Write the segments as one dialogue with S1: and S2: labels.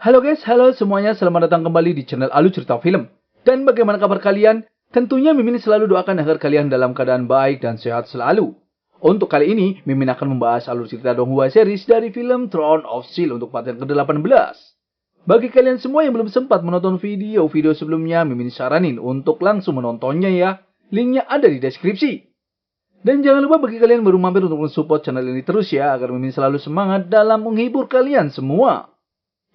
S1: Halo guys, halo semuanya, selamat datang kembali di channel Alu Cerita Film. Dan bagaimana kabar kalian? Tentunya Mimin selalu doakan agar kalian dalam keadaan baik dan sehat selalu. Untuk kali ini, Mimin akan membahas alur cerita Donghua series dari film Throne of Steel untuk part yang ke-18. Bagi kalian semua yang belum sempat menonton video-video sebelumnya, Mimin saranin untuk langsung menontonnya ya. Linknya ada di deskripsi. Dan jangan lupa bagi kalian baru mampir untuk mensupport channel ini terus ya, agar Mimin selalu semangat dalam menghibur kalian semua.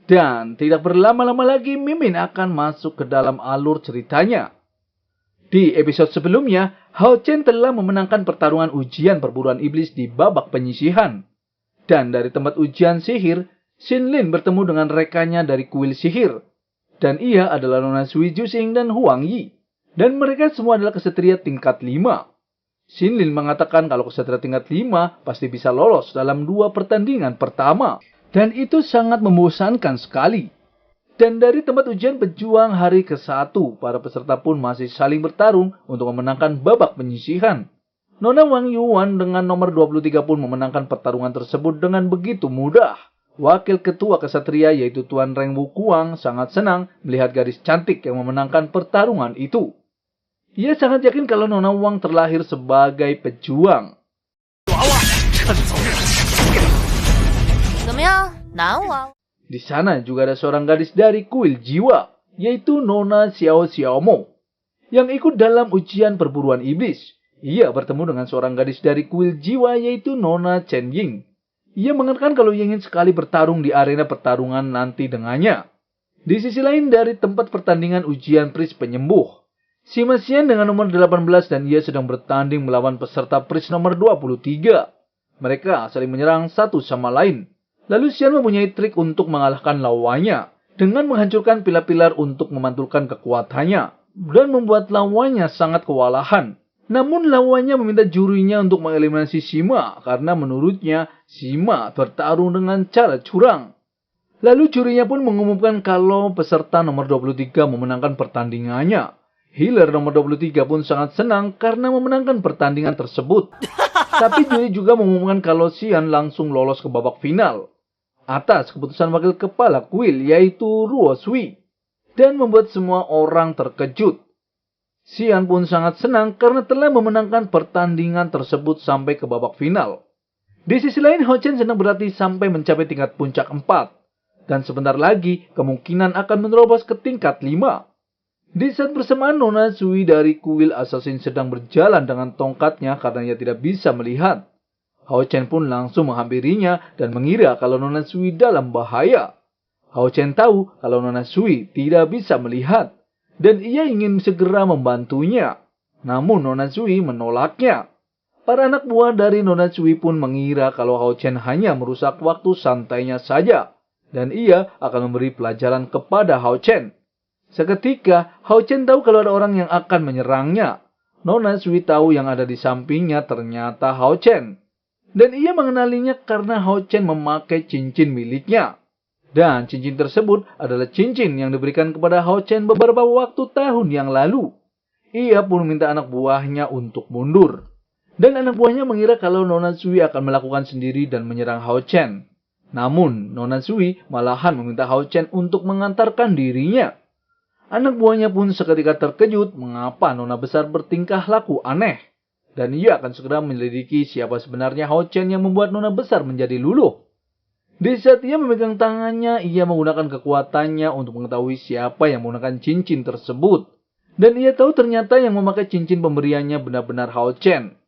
S1: Dan tidak berlama-lama lagi, Mimin akan masuk ke dalam alur ceritanya. Di episode sebelumnya, Hao Chen telah memenangkan pertarungan ujian perburuan iblis di babak penyisihan. Dan dari tempat ujian sihir, Xin Lin bertemu dengan rekannya dari kuil sihir. Dan ia adalah Nona Sui Jusing dan Huang Yi. Dan mereka semua adalah kesatria tingkat 5. Xin Lin mengatakan kalau kesatria tingkat 5 pasti bisa lolos dalam 2 pertandingan pertama. Dan itu sangat membosankan sekali. Dan dari tempat ujian pejuang hari ke-1, para peserta pun masih saling bertarung untuk memenangkan babak penyisihan. Nona Wang Yuan dengan nomor 23 pun memenangkan pertarungan tersebut dengan begitu mudah. Wakil ketua kesatria yaitu Tuan Reng Wukuang sangat senang melihat gadis cantik yang memenangkan pertarungan itu. Ia sangat yakin kalau Nona Wang terlahir sebagai pejuang. Di sana juga ada seorang gadis dari kuil jiwa, yaitu Nona Xiao Xiaomo, yang ikut dalam ujian perburuan iblis. Ia bertemu dengan seorang gadis dari kuil jiwa, yaitu Nona Chen Ying. Ia mengatakan kalau ia ingin sekali bertarung di arena pertarungan nanti dengannya. Di sisi lain dari tempat pertandingan ujian pris penyembuh, Sima Xian dengan nomor 18 dan ia sedang bertanding melawan peserta pris nomor 23. Mereka saling menyerang satu sama lain. Lalu Xian mempunyai trik untuk mengalahkan lawannya dengan menghancurkan pilar-pilar untuk memantulkan kekuatannya dan membuat lawannya sangat kewalahan. Namun lawannya meminta jurinya untuk mengeliminasi Sima karena menurutnya Sima bertarung dengan cara curang. Lalu jurinya pun mengumumkan kalau peserta nomor 23 memenangkan pertandingannya. Healer nomor 23 pun sangat senang karena memenangkan pertandingan tersebut. Tapi juri juga mengumumkan kalau Xian langsung lolos ke babak final atas keputusan wakil kepala kuil yaitu Ruo Sui, dan membuat semua orang terkejut. Xian pun sangat senang karena telah memenangkan pertandingan tersebut sampai ke babak final. Di sisi lain, Hao Chen sedang berlatih sampai mencapai tingkat puncak 4. Dan sebentar lagi kemungkinan akan menerobos ke tingkat 5. Di saat bersamaan Nona Sui dari kuil assassin sedang berjalan dengan tongkatnya karena ia tidak bisa melihat. Hao Chen pun langsung menghampirinya dan mengira kalau Nona Sui dalam bahaya. Hao Chen tahu kalau Nona Sui tidak bisa melihat dan ia ingin segera membantunya. Namun Nona Sui menolaknya. Para anak buah dari Nona Sui pun mengira kalau Hao Chen hanya merusak waktu santainya saja dan ia akan memberi pelajaran kepada Hao Chen. Seketika, Hao Chen tahu kalau ada orang yang akan menyerangnya. Nona Sui tahu yang ada di sampingnya ternyata Hao Chen. Dan ia mengenalinya karena Hao Chen memakai cincin miliknya. Dan cincin tersebut adalah cincin yang diberikan kepada Hao Chen beberapa waktu tahun yang lalu. Ia pun meminta anak buahnya untuk mundur. Dan anak buahnya mengira kalau Nona Sui akan melakukan sendiri dan menyerang Hao Chen. Namun, Nona Sui malahan meminta Hao Chen untuk mengantarkan dirinya. Anak buahnya pun seketika terkejut mengapa Nona besar bertingkah laku aneh. Dan ia akan segera menyelidiki siapa sebenarnya Hao Chen yang membuat Nona besar menjadi luluh. Di saat ia memegang tangannya, ia menggunakan kekuatannya untuk mengetahui siapa yang menggunakan cincin tersebut. Dan ia tahu ternyata yang memakai cincin pemberiannya benar-benar Hao Chen.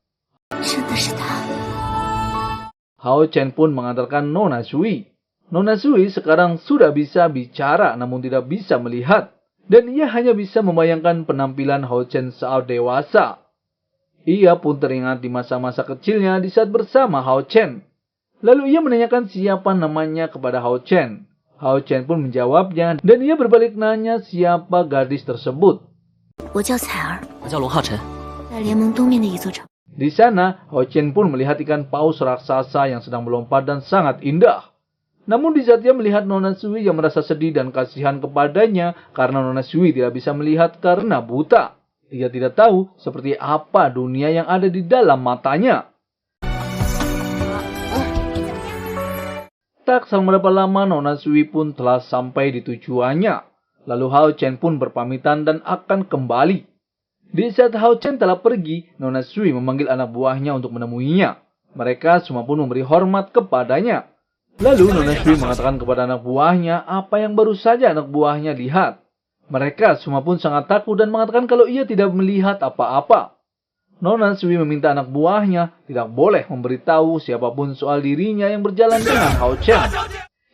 S1: Hao Chen pun mengantarkan Nona Sui. Nona Sui sekarang sudah bisa bicara namun tidak bisa melihat. Dan ia hanya bisa membayangkan penampilan Hao Chen saat dewasa. Ia pun teringat di masa-masa kecilnya di saat bersama Hao Chen. Lalu ia menanyakan siapa namanya kepada Hao Chen. Hao Chen pun menjawabnya dan ia berbalik nanya siapa gadis tersebut. Di sana, Hao Chen pun melihat ikan paus raksasa yang sedang melompat dan sangat indah. Namun di saat ia melihat Nona Sui yang merasa sedih dan kasihan kepadanya karena Nona Sui tidak bisa melihat karena buta. Ia tidak tahu seperti apa dunia yang ada di dalam matanya. Tak selang berapa lama, Nona Sui pun telah sampai di tujuannya. Lalu Hao Chen pun berpamitan dan akan kembali. Di saat Hao Chen telah pergi, Nona Sui memanggil anak buahnya untuk menemuinya. Mereka semua pun memberi hormat kepadanya. Lalu Nona Sui mengatakan kepada anak buahnya apa yang baru saja anak buahnya lihat. Mereka semua pun sangat takut dan mengatakan kalau ia tidak melihat apa-apa. Nona Sui meminta anak buahnya tidak boleh memberitahu siapapun soal dirinya yang berjalan dengan Hao Chen.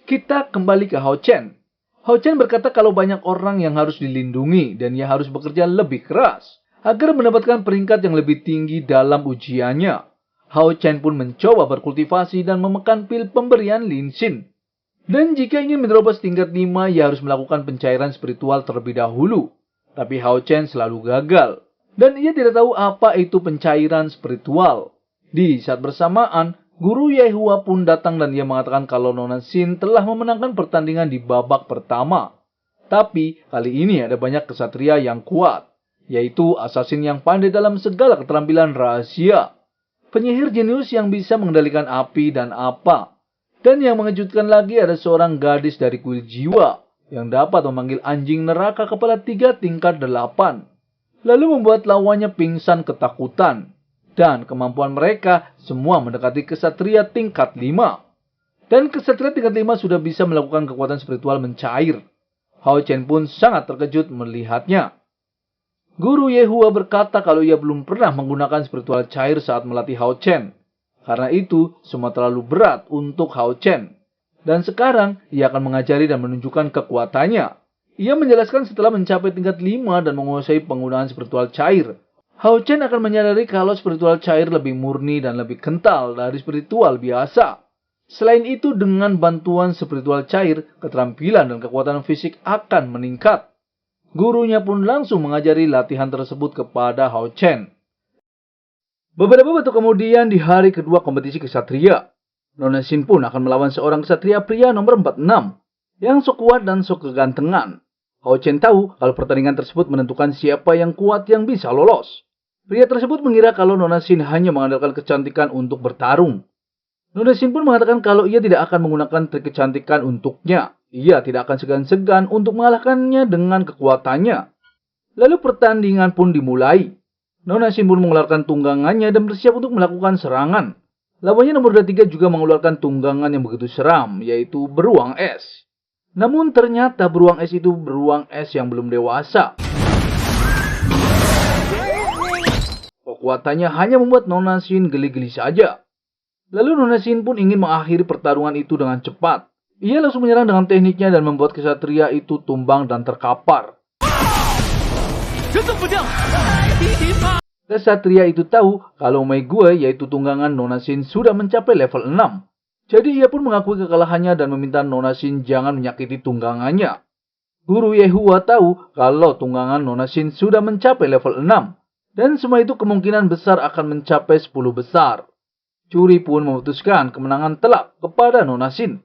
S1: Kita kembali ke Hao Chen. Hao Chen berkata kalau banyak orang yang harus dilindungi dan ia harus bekerja lebih keras agar mendapatkan peringkat yang lebih tinggi dalam ujiannya. Hao Chen pun mencoba berkultivasi dan memekan pil pemberian Lin Xin. Dan jika ingin menerobos tingkat 5, ia harus melakukan pencairan spiritual terlebih dahulu. Tapi Hao Chen selalu gagal. Dan ia tidak tahu apa itu pencairan spiritual. Di saat bersamaan, Guru Yehua pun datang dan ia mengatakan kalau Nona Xin telah memenangkan pertandingan di babak pertama. Tapi kali ini ada banyak kesatria yang kuat, yaitu asasin yang pandai dalam segala keterampilan rahasia, penyihir jenius yang bisa mengendalikan api dan apa. Dan yang mengejutkan lagi ada seorang gadis dari kuil jiwa yang dapat memanggil anjing neraka kepala 3 tingkat 8. Lalu membuat lawannya pingsan ketakutan. Dan kemampuan mereka semua mendekati kesatria tingkat 5. Dan kesatria tingkat 5 sudah bisa melakukan kekuatan spiritual mencair. Hao Chen pun sangat terkejut melihatnya. Guru Yehua berkata kalau ia belum pernah menggunakan spiritual cair saat melatih Hao Chen. Karena itu semua terlalu berat untuk Hao Chen. Dan sekarang ia akan mengajari dan menunjukkan kekuatannya. Ia menjelaskan setelah mencapai tingkat 5 dan menguasai penggunaan spiritual cair, Hao Chen akan menyadari kalau spiritual cair lebih murni dan lebih kental dari spiritual biasa. Selain itu, dengan bantuan spiritual cair, keterampilan dan kekuatan fisik akan meningkat. Gurunya pun langsung mengajari latihan tersebut kepada Hao Chen. Beberapa waktu kemudian, di hari kedua kompetisi kesatria, Nona Xin pun akan melawan seorang kesatria pria nomor 46, yang sok kuat dan sok kegantengan. Hao Chen tahu kalau pertandingan tersebut menentukan siapa yang kuat yang bisa lolos. Pria tersebut mengira kalau Nona Xin hanya mengandalkan kecantikan untuk bertarung. Nona Xin pun mengatakan kalau ia tidak akan menggunakan trik kecantikan untuknya. Ia tidak akan segan-segan untuk mengalahkannya dengan kekuatannya. Lalu pertandingan pun dimulai. Nona Xin pun mengeluarkan tunggangannya dan bersiap untuk melakukan serangan. Lawannya nomor 3 juga mengeluarkan tunggangan yang begitu seram, yaitu beruang es. Namun ternyata beruang es itu beruang es yang belum dewasa. Kekuatannya hanya membuat Nona Xin geli-geli saja. Lalu Nona Xin pun ingin mengakhiri pertarungan itu dengan cepat. Ia langsung menyerang dengan tekniknya dan membuat kesatria itu tumbang dan terkapar. Kesatria itu tahu kalau Mei Gue, yaitu tunggangan Nona Xin, sudah mencapai level 6. Jadi ia pun mengakui kekalahannya dan meminta Nona Xin jangan menyakiti tunggangannya. Guru Yehua tahu kalau tunggangan Nona Xin sudah mencapai level 6. Dan semua itu kemungkinan besar akan mencapai 10 besar. Curi pun memutuskan kemenangan telak kepada Nona Xin.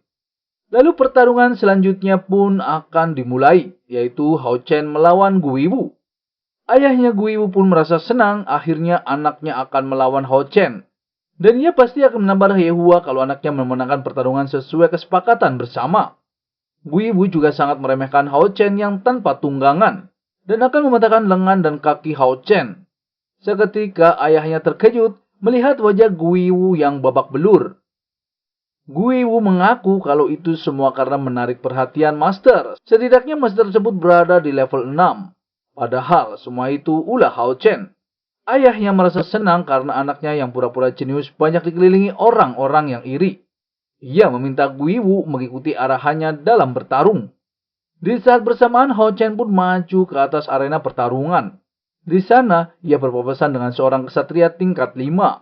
S1: Lalu pertarungan selanjutnya pun akan dimulai, yaitu Hao Chen melawan Guiwu. Ayahnya Guiwu pun merasa senang akhirnya anaknya akan melawan Hao Chen. Dan ia pasti akan menambah Yehua kalau anaknya memenangkan pertarungan sesuai kesepakatan bersama. Guiwu juga sangat meremehkan Hao Chen yang tanpa tunggangan dan akan mematahkan lengan dan kaki Hao Chen. Seketika ayahnya terkejut melihat wajah Guiwu yang babak belur. Guiwu mengaku kalau itu semua karena menarik perhatian Master. Setidaknya Master tersebut berada di level 6. Padahal semua itu ulah Hao Chen. Ayahnya merasa senang karena anaknya yang pura-pura jenius banyak dikelilingi orang-orang yang iri. Ia meminta Guiwu mengikuti arahannya dalam bertarung. Di saat bersamaan Hao Chen pun maju ke atas arena pertarungan. Di sana, ia berpapasan dengan seorang kesatria tingkat 5,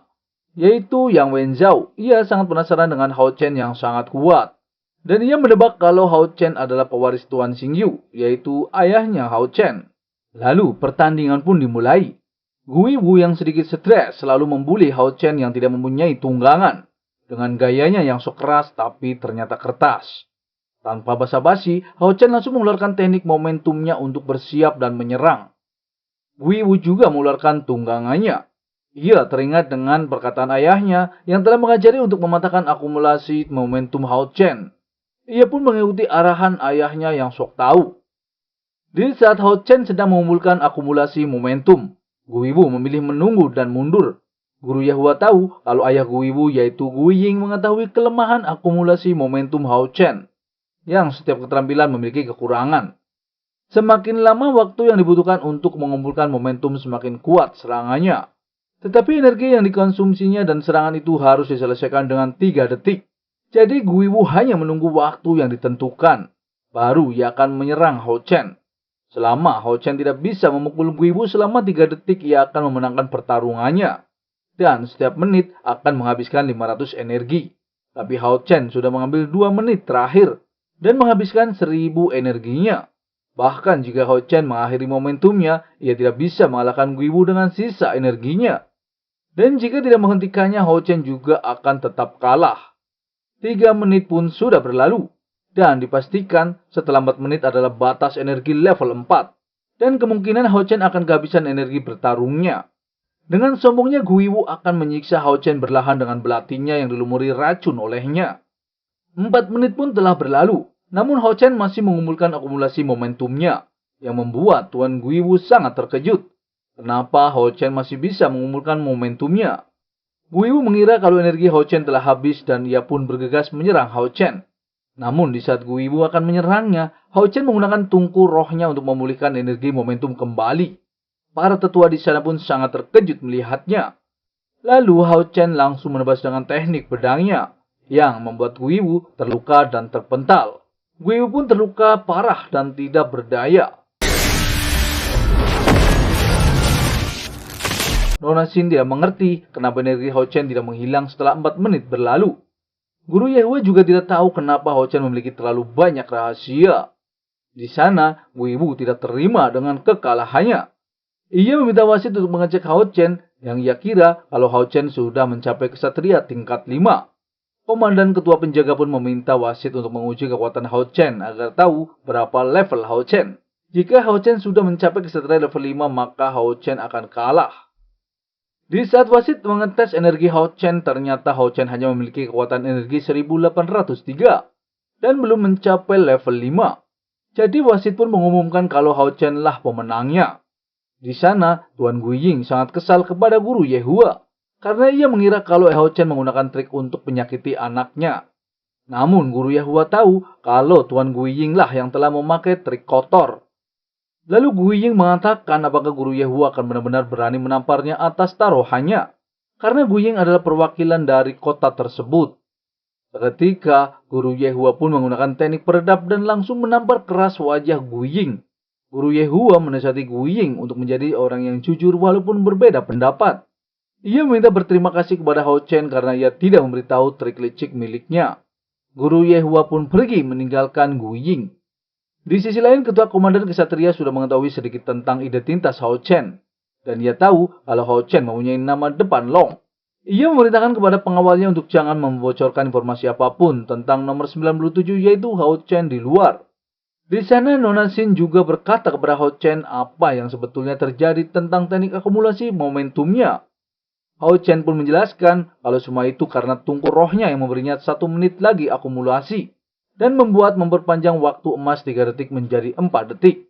S1: yaitu Yang Wenzhao. Ia sangat penasaran dengan Hao Chen yang sangat kuat. Dan ia menebak kalau Hao Chen adalah pewaris Tuan Xingyu, yaitu ayahnya Hao Chen. Lalu, pertandingan pun dimulai. Guiwu yang sedikit stres selalu membuli Hao Chen yang tidak mempunyai tunggangan. Dengan gayanya yang sok keras tapi ternyata kertas. Tanpa basa-basi, Hao Chen langsung mengeluarkan teknik momentumnya untuk bersiap dan menyerang. Guiwu juga mengeluarkan tunggangannya. Ia teringat dengan perkataan ayahnya yang telah mengajari untuk mematahkan akumulasi momentum Hao Chen. Ia pun mengikuti arahan ayahnya yang sok tahu. Di saat Hao Chen sedang mengumpulkan akumulasi momentum, Gu Wibu memilih menunggu dan mundur. Guru Yehua tahu kalau ayah Gu Wibu yaitu Gu Ying mengetahui kelemahan akumulasi momentum Hao Chen, yang setiap keterampilan memiliki kekurangan. Semakin lama waktu yang dibutuhkan untuk mengumpulkan momentum semakin kuat serangannya. Tetapi energi yang dikonsumsinya dan serangan itu harus diselesaikan dengan 3 detik. Jadi Gu Wibu hanya menunggu waktu yang ditentukan. Baru ia akan menyerang Hao Chen. Selama Hao Chen tidak bisa memukul Gu Wibu selama 3 detik, ia akan memenangkan pertarungannya. Dan setiap menit akan menghabiskan 500 energi. Tapi Hao Chen sudah mengambil 2 menit terakhir dan menghabiskan 1000 energinya. Bahkan jika Hao Chen mengakhiri momentumnya, ia tidak bisa mengalahkan Gu Wibu dengan sisa energinya. Dan jika tidak menghentikannya, Hao Chen juga akan tetap kalah. 3 menit pun sudah berlalu. Dan dipastikan setelah 4 menit adalah batas energi level 4. Dan kemungkinan Hao Chen akan kehabisan energi bertarungnya. Dengan sombongnya Gu Wibu akan menyiksa Hao Chen berlahan dengan belatinya yang dilumuri racun olehnya. 4 menit pun telah berlalu. Namun Hao Chen masih mengumpulkan akumulasi momentumnya. Yang membuat Tuan Gu Wibu sangat terkejut. Kenapa Hao Chen masih bisa mengumpulkan momentumnya? Gu Wibu mengira kalau energi Hao Chen telah habis dan ia pun bergegas menyerang Hao Chen. Namun di saat Gu Wibu akan menyerangnya, Hao Chen menggunakan tungku rohnya untuk memulihkan energi momentum kembali. Para tetua di sana pun sangat terkejut melihatnya. Lalu Hao Chen langsung menebas dengan teknik pedangnya, yang membuat Gu Wibu terluka dan terpental. Gu Wibu pun terluka parah dan tidak berdaya. Nona Xin tidak mengerti kenapa energi Hao Chen tidak menghilang setelah 4 menit berlalu. Guru Yehua juga tidak tahu kenapa Hao Chen memiliki terlalu banyak rahasia. Di sana, Gu Wibu tidak terima dengan kekalahannya. Ia meminta wasit untuk mengecek Hao Chen yang ia kira kalau Hao Chen sudah mencapai kesatria tingkat 5. Komandan ketua penjaga pun meminta wasit untuk menguji kekuatan Hao Chen agar tahu berapa level Hao Chen. Jika Hao Chen sudah mencapai kesatria level 5, maka Hao Chen akan kalah. Di saat wasit mengetes energi Hao Chen, ternyata Hao Chen hanya memiliki kekuatan energi 1803 dan belum mencapai level 5. Jadi wasit pun mengumumkan kalau Hao Chen lah pemenangnya. Di sana, Tuan Gu Ying sangat kesal kepada Guru Yehua karena ia mengira kalau Hao Chen menggunakan trik untuk menyakiti anaknya. Namun Guru Yehua tahu kalau Tuan Gu Ying lah yang telah memakai trik kotor. Lalu Gu Ying mengatakan apakah Guru Yehua akan benar-benar berani menamparnya atas taruhannya. Karena Gu Ying adalah perwakilan dari kota tersebut. Seketika, Guru Yehua pun menggunakan teknik peredap dan langsung menampar keras wajah Gu Ying. Guru Yehua menasihati Gu Ying untuk menjadi orang yang jujur walaupun berbeda pendapat. Ia meminta berterima kasih kepada Hao Chen karena ia tidak memberitahu trik licik miliknya. Guru Yehua pun pergi meninggalkan Gu Ying. Di sisi lain, ketua komandan kesatria sudah mengetahui sedikit tentang identitas Hao Chen. Dan ia tahu kalau Hao Chen mempunyai nama depan Long. Ia memerintahkan kepada pengawalnya untuk jangan membocorkan informasi apapun tentang nomor 97 yaitu Hao Chen di luar. Di sana Nona Xin juga berkata kepada Hao Chen apa yang sebetulnya terjadi tentang teknik akumulasi momentumnya. Hao Chen pun menjelaskan kalau semua itu karena tungku rohnya yang memberinya 1 menit lagi akumulasi. Dan memperpanjang waktu emas 3 detik menjadi 4 detik.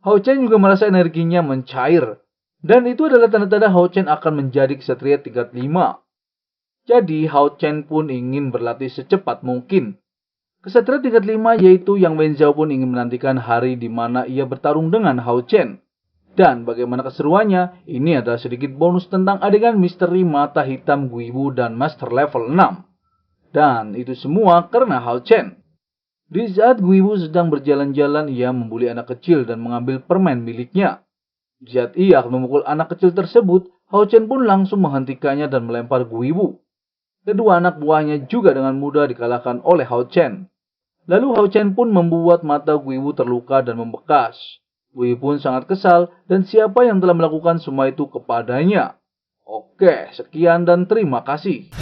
S1: Hao Chen juga merasa energinya mencair. Dan itu adalah tanda-tanda Hao Chen akan menjadi kesatria tingkat 5. Jadi Hao Chen pun ingin berlatih secepat mungkin. Kesatria tingkat 5 yaitu Yang Wenzhou pun ingin menantikan hari di mana ia bertarung dengan Hao Chen. Dan bagaimana keseruannya, ini adalah sedikit bonus tentang adegan misteri mata hitam Gu Wibu dan Master Level 6. Dan itu semua karena Hao Chen. Di saat Gu Wibu sedang berjalan-jalan, ia membuli anak kecil dan mengambil permen miliknya. Di saat ia akan memukul anak kecil tersebut, Hao Chen pun langsung menghentikannya dan melempar Gu Wibu. Kedua anak buahnya juga dengan mudah dikalahkan oleh Hao Chen. Lalu Hao Chen pun membuat mata Gu Wibu terluka dan membekas. Gu Wibu pun sangat kesal dan siapa yang telah melakukan semua itu kepadanya. Oke, sekian dan terima kasih.